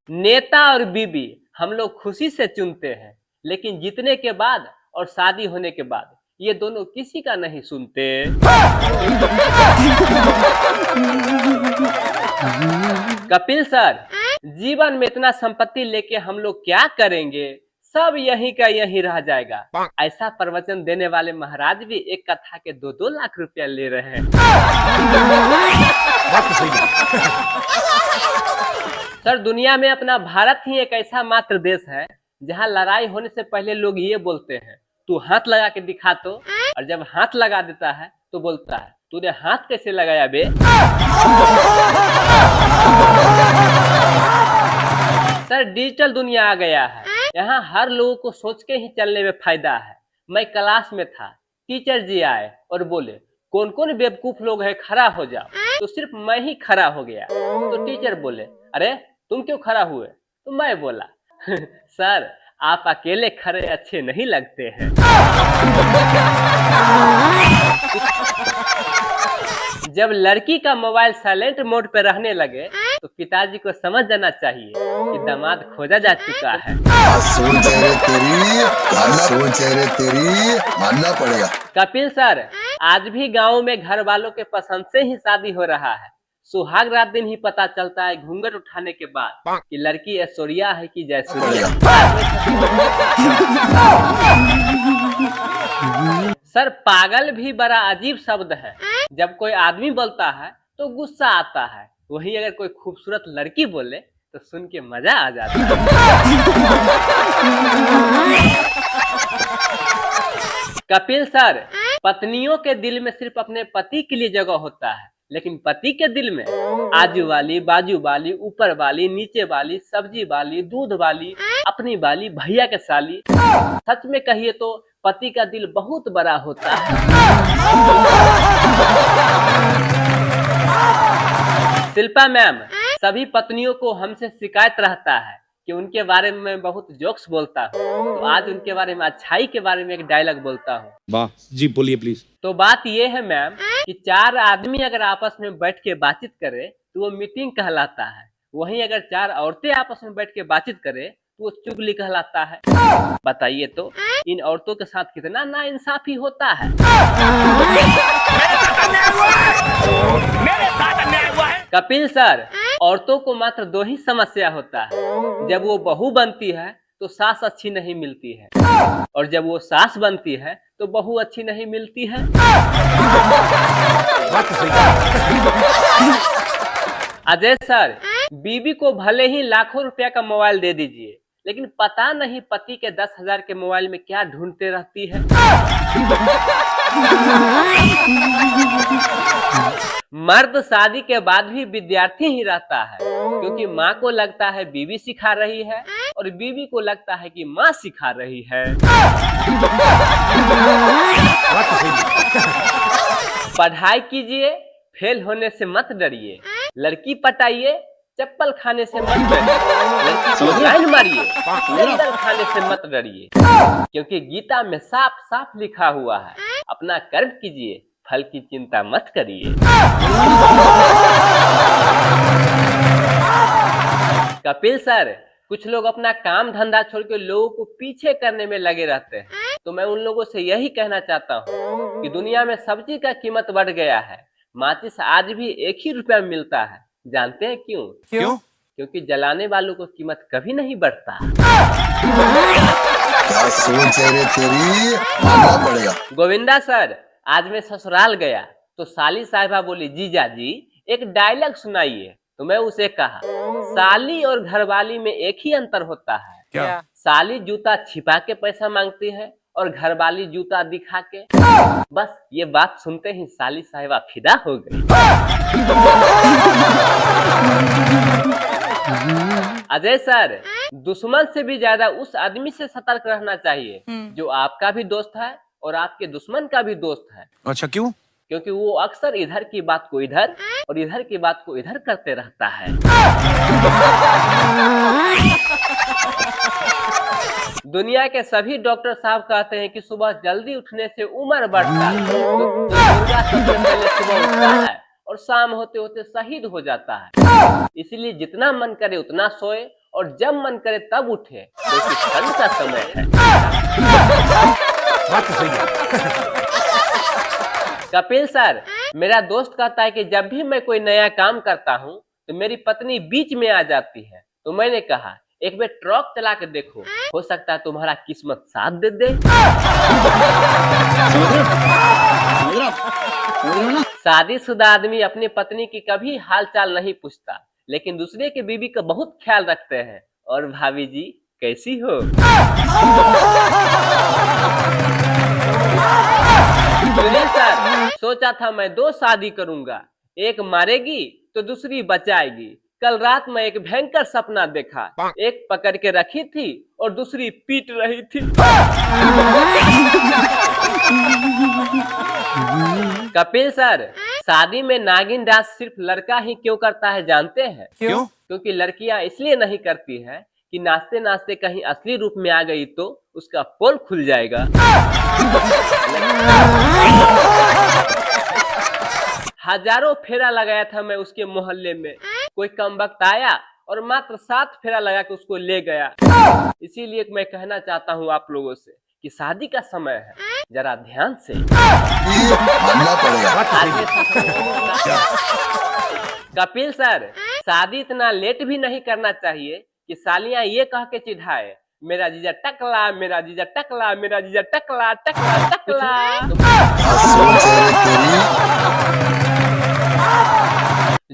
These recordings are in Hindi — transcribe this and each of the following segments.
नेता और बीबी हम लोग खुशी से चुनते हैं, लेकिन जीतने के बाद और शादी होने के बाद ये दोनों किसी का नहीं सुनते। कपिल सर, जीवन में इतना संपत्ति लेके हम लोग क्या करेंगे? सब यहीं का यहीं रह जाएगा। ऐसा प्रवचन देने वाले महाराज भी एक कथा के 2-2 लाख रुपया ले रहे हैं। सर, दुनिया में अपना भारत ही एक ऐसा मात्र देश है जहां लड़ाई होने से पहले लोग ये बोलते हैं, तू हाथ लगा के दिखा तो, और जब हाथ लगा देता है तो बोलता है, तूने हाथ कैसे लगाया बे? सर, डिजिटल दुनिया आ गया है, यहाँ हर लोगों को सोच के ही चलने में फायदा है। मैं क्लास में था, टीचर जी आए और बोले, कौन कौन बेवकूफ लोग है, खड़ा हो जाओ। तो सिर्फ मैं ही खड़ा हो गया। तो टीचर बोले, अरे तुम क्यों खड़ा हुए? तो मैं बोला, सर आप अकेले खड़े अच्छे नहीं लगते हैं। जब लड़की का मोबाइल साइलेंट मोड पे रहने लगे तो पिताजी को समझ जाना चाहिए कि दामाद खोजा जा चुका है। तेरी मानना पड़ेगा। कपिल सर, आज भी गाँव में घर वालों के पसंद से ही शादी हो रहा है। सुहाग रात दिन ही पता चलता है घूंघट उठाने के बाद कि लड़की ऐश्वर्या है कि जयसूर्या। सर, पागल भी बड़ा अजीब शब्द है। जब कोई आदमी बोलता है तो गुस्सा आता है, वहीं अगर कोई खूबसूरत लड़की बोले तो सुन के मजा आ जाता है। कपिल सर, पत्नियों के दिल में सिर्फ अपने पति के लिए जगह होता है, लेकिन पति के दिल में आजू वाली, बाजू वाली, ऊपर वाली, नीचे वाली, सब्जी वाली, दूध वाली, अपनी वाली, भैया के साली। सच में कहिए तो पति का दिल बहुत बड़ा होता है। शिल्पा मैम, सभी पत्नियों को हमसे शिकायत रहता है कि उनके बारे में बहुत जोक्स बोलता हूँ, तो आज उनके बारे में, अच्छाई के बारे में एक डायलॉग बोलता हूँ। वाह जी, बोलिए प्लीज। तो बात ये है मैम कि 4 आदमी अगर आपस में बैठ के बातचीत करे तो वो मीटिंग कहलाता है, वहीं अगर 4 औरतें आपस में बैठ के बातचीत करे तो वो चुगली कहलाता है। बताइए तो इन औरतों के साथ कितना नाइंसाफी होता है। कपिल सर, औरतों को मात्र 2 ही समस्या होता है, जब वो बहू बनती है तो सास अच्छी नहीं मिलती है, और जब वो सास बनती है तो बहू अच्छी नहीं मिलती है। अजय सर, बीबी को भले ही लाखों रुपया का मोबाइल दे दीजिए, लेकिन पता नहीं पति के 10,000 के मोबाइल में क्या ढूंढते रहती है। मर्द शादी के बाद भी विद्यार्थी ही रहता है, क्योंकि माँ को लगता है बीवी सिखा रही है और बीवी को लगता है कि माँ सिखा रही है। पढ़ाई कीजिए, फेल होने से मत डरिए। लड़की पटाइए, चप्पल खाने से मत डरिए। लड़की को लाइन मारिए, सैंडल खाने से मत डरिए, क्योंकि गीता में साफ साफ लिखा हुआ है, अपना कर्म कीजिए, फल की चिंता मत करिए। कपिल सर, कुछ लोग अपना काम धंधा छोड़ के लोगों को पीछे करने में लगे रहते हैं, तो मैं उन लोगों से यही कहना चाहता हूँ कि दुनिया में सब्जी का कीमत बढ़ गया है, माचिस आज भी 1 ही रुपया मिलता है। जानते हैं क्यों? क्योंकि जलाने वालों को कीमत कभी नहीं बढ़ता। क्या सोच है रे तेरी, मानना पड़ेगा। गोविंदा सर, आज मैं ससुराल गया तो साली साहिबा बोली, जीजा जी एक डायलॉग सुनाइए। तो मैं उसे कहा, साली और घरवाली में एक ही अंतर होता है। क्या? साली जूता छिपा के पैसा मांगती है और घरवाली जूता दिखा के। बस ये बात सुनते ही साली साहिबा फिदा हो गई। अजय सर, दुश्मन से भी ज्यादा उस आदमी से सतर्क रहना चाहिए जो आपका भी दोस्त है और आपके दुश्मन का भी दोस्त है। अच्छा, क्यों? क्योंकि वो अक्सर इधर की बात को इधर और इधर की बात को इधर करते रहता है। दुनिया के सभी डॉक्टर साहब कहते हैं कि सुबह जल्दी उठने से उम्र बढ़ता है, तो दुर्गा सबसे पहले सुबह उठता है और शाम होते होते शहीद हो जाता है। इसलिए जितना मन करे उतना सोए और जब मन करे तब उठे, क्योंकि ठंड का समय है। बात तो सही है। कपिल सर, मेरा दोस्त कहता है कि जब भी मैं कोई नया काम करता हूँ तो मेरी पत्नी बीच में आ जाती है। तो मैंने कहा एक बार ट्रक चला के देखो, हो सकता है तुम्हारा किस्मत साथ दे दे। शादीशुदा आदमी अपनी पत्नी की कभी हालचाल नहीं पूछता, लेकिन दूसरे के बीवी का बहुत ख्याल रखते हैं। और भाभी जी कैसी हो? सुनील सर, सोचा था मैं 2 शादी करूंगा, एक मारेगी तो दूसरी बचाएगी। कल रात में एक भयंकर सपना देखा, एक पकड़ के रखी थी और दूसरी पीट रही थी। कपिल सर, शादी में नागिन डांस सिर्फ लड़का ही क्यों करता है जानते हैं? क्यों? क्योंकि लड़कियां इसलिए नहीं करती है कि नाचते नाचते कहीं असली रूप में आ गई तो उसका पोल खुल जाएगा। हजारों फेरा लगाया था मैं उसके मोहल्ले में, कोई कमबख्त आया और मात्र 7 फेरा लगा के उसको ले गया। इसीलिए मैं कहना चाहता हूँ आप लोगों से कि शादी का समय है, जरा ध्यान से। कपिल सर, शादी इतना लेट भी नहीं करना चाहिए कि सालियां ये कह के चिढ़ाए, मेरा जीजा टकला, मेरा जीजा टकला, मेरा जीजा टकला टकला टकला।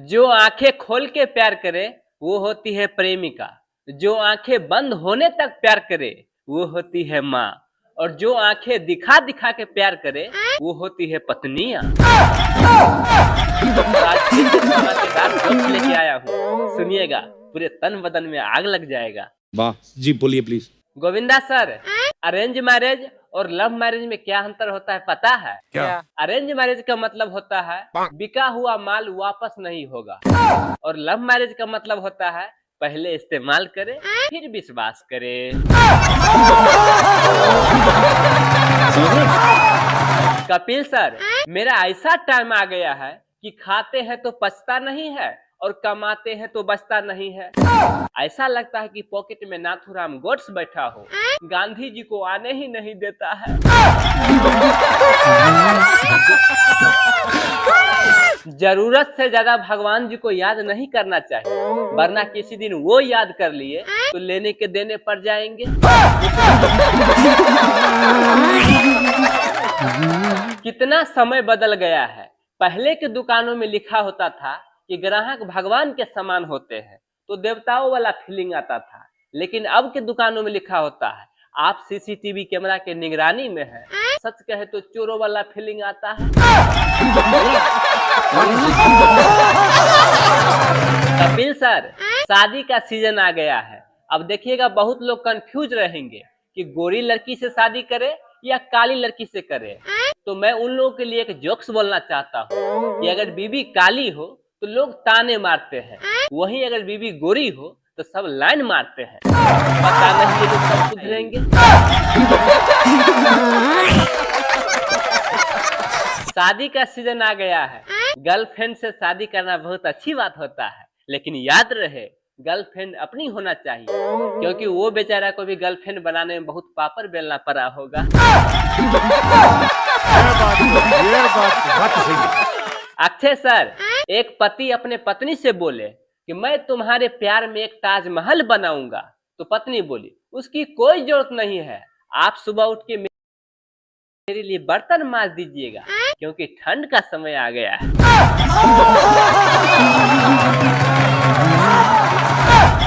जो आंखें खोल के प्यार करे वो होती है प्रेमिका, जो आंखें बंद होने तक प्यार करे वो होती है माँ, और जो आंखें दिखा दिखा के प्यार करे वो होती है पत्नियां। लेके आया हूँ, सुनिएगा, पूरे तन बदन में आग लग जाएगा। वाह जी, बोलिए please. Govinda sir, arrange marriage और लव मैरिज में क्या अंतर होता है पता है? क्या? अरेंज मैरिज का मतलब होता है बिका हुआ माल वापस नहीं होगा, और लव मैरिज का मतलब होता है पहले इस्तेमाल करे फिर विश्वास करे। कपिल सर, मेरा ऐसा टाइम आ गया है कि खाते हैं तो पछता नहीं है और कमाते हैं तो बचता नहीं है। ऐसा लगता है कि पॉकेट में नाथुराम गोड्स बैठा हो, गांधी जी को आने ही नहीं देता है। जरूरत से ज्यादा भगवान जी को याद नहीं करना चाहिए, वरना किसी दिन वो याद कर लिए तो लेने के देने पड़ जाएंगे। कितना समय बदल गया है। पहले के दुकानों में लिखा होता था कि ग्राहक भगवान के समान होते हैं, तो देवताओं वाला फीलिंग आता था, लेकिन अब के दुकानों में लिखा होता है आप सीसीटीवी कैमरा के निगरानी में है, सच कहे तो चोरों वाला फीलिंग आता है। कपिल सर, शादी का सीजन आ गया है। अब देखिएगा, बहुत लोग कंफ्यूज रहेंगे कि गोरी लड़की से शादी करे या काली लड़की से करे। तो मैं उन लोगों के लिए एक जोक्स बोलना चाहता हूँ कि अगर बीवी काली हो तो लोग ताने मारते हैं, वहीं अगर बीवी गोरी हो तो सब लाइन मारते हैं। पता नहीं ये लोग कब सुधरेंगे। शादी का सीजन आ गया है। गर्लफ्रेंड से शादी करना बहुत अच्छी बात होता है, लेकिन याद रहे गर्लफ्रेंड अपनी होना चाहिए, क्योंकि वो बेचारा को भी गर्लफ्रेंड बनाने में बहुत पापड़ बेलना पड़ा होगा। अक्षय सर, एक पति अपने पत्नी से बोले कि मैं तुम्हारे प्यार में एक ताजमहल बनाऊंगा, तो पत्नी बोली उसकी कोई जरूरत नहीं है, आप सुबह उठ के मेरे लिए बर्तन मांज दीजिएगा, क्योंकि ठंड का समय आ गया है।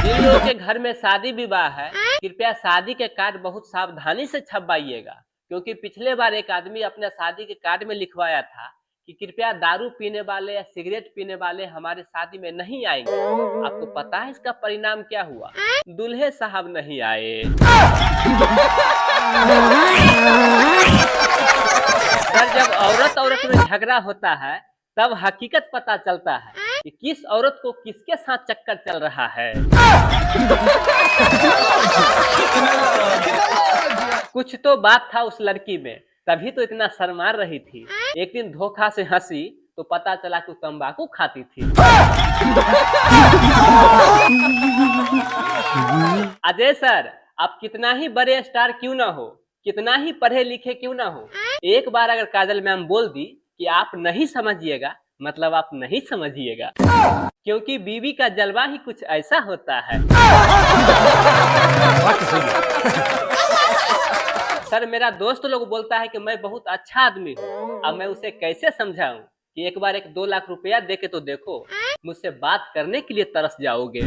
जिन लोगों के घर में शादी विवाह है, कृपया शादी के कार्ड बहुत सावधानी से छपवाइएगा, क्योंकि पिछले बार एक आदमी अपने शादी के कार्ड में लिखवाया था कि कृपया दारू पीने वाले या सिगरेट पीने वाले हमारे शादी में नहीं आएंगे। आपको पता है इसका परिणाम क्या हुआ? दूल्हे साहब नहीं आए। सर, जब औरत में झगड़ा होता है तब हकीकत पता चलता है कि किस औरत को किसके साथ चक्कर चल रहा है। कुछ तो बात था उस लड़की में, तभी तो इतना शर्मा रही थी। एक दिन धोखा से हंसी तो पता चला कि तंबाकू खाती थी। अजय सर, आप कितना ही बड़े स्टार क्यों ना हो, कितना ही पढ़े लिखे क्यों ना हो, एक बार अगर काजल मैम बोल दी कि आप नहीं समझिएगा, मतलब आप नहीं समझिएगा, क्योंकि बीवी का जलवा ही कुछ ऐसा होता है। सर, मेरा दोस्त लोग बोलता है कि मैं बहुत अच्छा आदमी हूँ। अब मैं उसे कैसे समझाऊं कि एक बार 2 लाख रुपया दे के तो देखो, मुझसे बात करने के लिए तरस जाओगे।